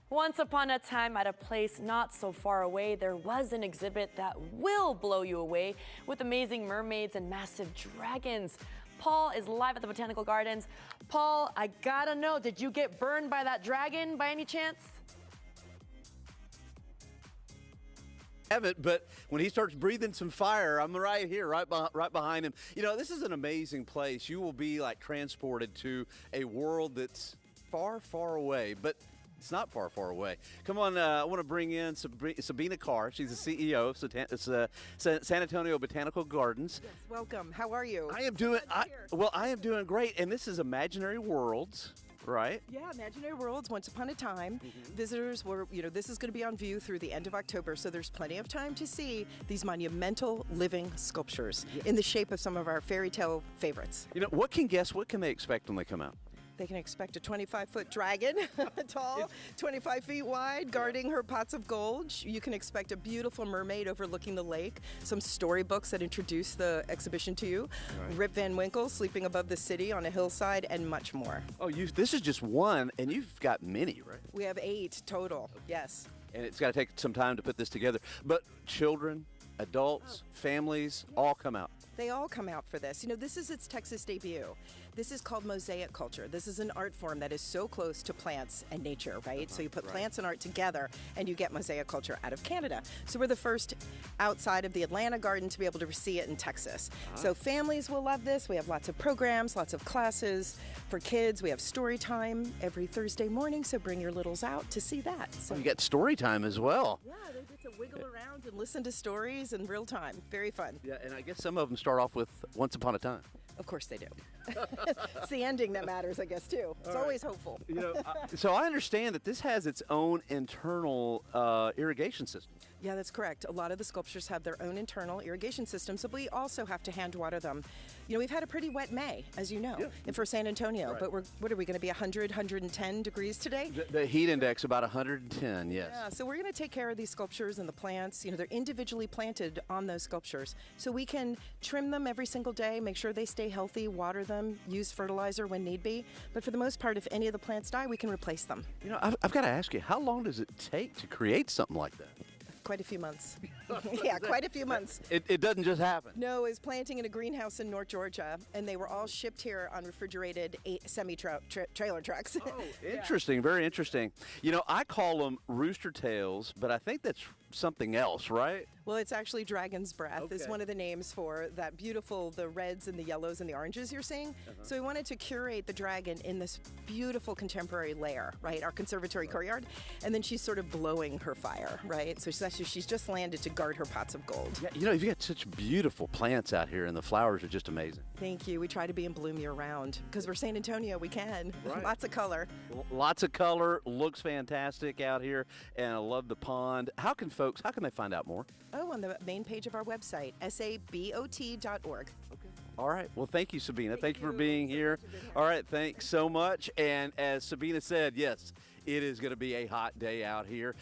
Once upon a time, at a place not so far away, there was an exhibit that will blow you away with amazing mermaids and massive dragons. Paul is live at the Botanical Gardens. Paul, I gotta know, did you get burned by that dragon by any chance? Haven't, but when he starts breathing some fire, I'm right here, right behind him. You know, this is an amazing place. You will be like transported to a world that's far, far away, but it's not far, far away. Come on, I want to bring in Sabina Carr. She's the CEO of San Antonio Botanical Gardens. Yes, welcome. How are you? I am doing great, and this is Imaginary Worlds. Right? Yeah, Imaginary Worlds, once upon a time. Visitors were, this is going to be on view through the end of October, so there's plenty of time to see these monumental living sculptures in the shape of some of our fairy tale favorites. You know, what can they expect when they come out? They can expect a 25-foot dragon, tall, 25 feet wide, guarding her pots of gold. You can expect a beautiful mermaid overlooking the lake, some storybooks that introduce the exhibition to you, Rip Van Winkle sleeping above the city on a hillside, and much more. Oh, this is just one, and you've got many, right? We have 8 total, yes. And it's got to take some time to put this together. But children, adults, families, all come out. They all come out for this. This is its Texas debut. This is called mosaic culture. This is an art form that is so close to plants and nature, right? So you put plants and art together and you get mosaic culture out of Canada. So we're the first outside of the Atlanta garden to be able to see it in Texas. So families will love this. We have lots of programs, lots of classes for kids. We have story time every Thursday morning, so bring your littles out to see that. So you get story time as well. Yeah, they get to wiggle around and listen to stories in real time. Very fun. Yeah, and I guess some of them start off with Once Upon a Time. Of course they do. It's the ending that matters, I guess, too. It's always hopeful. So I understand that this has its own internal irrigation system. Yeah, that's correct. A lot of the sculptures have their own internal irrigation systems, so we also have to hand water them. We've had a pretty wet May, as you know, for San Antonio, but what are we going to be, 100, 110 degrees today? The heat index about 110, yes. Yeah, so we're going to take care of these sculptures and the plants. They're individually planted on those sculptures, so we can trim them every single day, make sure they stay healthy, water them, use fertilizer when need be. But for the most part, if any of the plants die, we can replace them. I've got to ask you, how long does it take to create something like that? Quite a few months. Yeah, quite a few months. It doesn't just happen. No, it was planting in a greenhouse in North Georgia, and they were all shipped here on refrigerated semi-trailer trucks. Oh, interesting, very interesting. I call them rooster tails, but I think that's something else, right? Well, it's actually dragon's breath is one of the names for that beautiful, the reds and the yellows and the oranges you're seeing. So we wanted to curate the dragon in this beautiful contemporary layer, right? Our conservatory courtyard. And then she's sort of blowing her fire, right? So she's just landed to guard her pots of gold. Yeah, you've got such beautiful plants out here, and the flowers are just amazing. Thank you. We try to be in bloom year round because we're San Antonio. We can. Right. Lots of color. Lots of color. Looks fantastic out here, and I love the pond. How can they find out more? Oh, on the main page of our website, sabot.org. Okay. All right. Well, thank you, Sabina. Thank you for being here. All right. Thanks so much. And as Sabina said, yes, it is going to be a hot day out here.